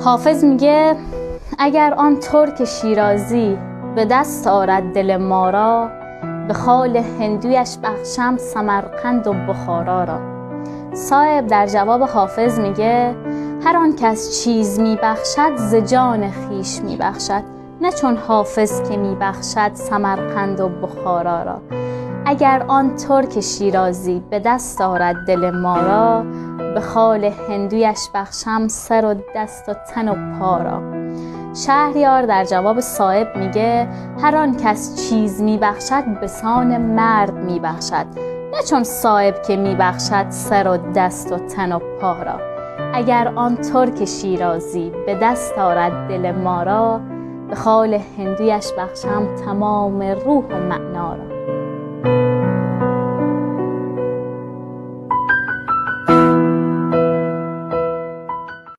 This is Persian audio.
حافظ میگه اگر آن ترک شیرازی به دست آرد دل ما را، به خال هندویش بخشم سمرقند و بخارا را. صایب در جواب حافظ میگه هر آن کس چیز میبخشد ز جان خویش میبخشد، نه چون حافظ که میبخشد سمرقند و بخارا را. اگر آن ترک شیرازی به دست آرد دل ما را، به خال هندویش بخشم سر و دست و تن و پا را. شهریار در جواب صایب میگه هر آن کس چیز میبخشد به سان مرد میبخشد، نه چون صایب که میبخشد سر و دست و تن و پا را. اگر آن ترک شیرازی به دست آرد دل ما را، به خال هندویش بخشم تمام روح و معنا را.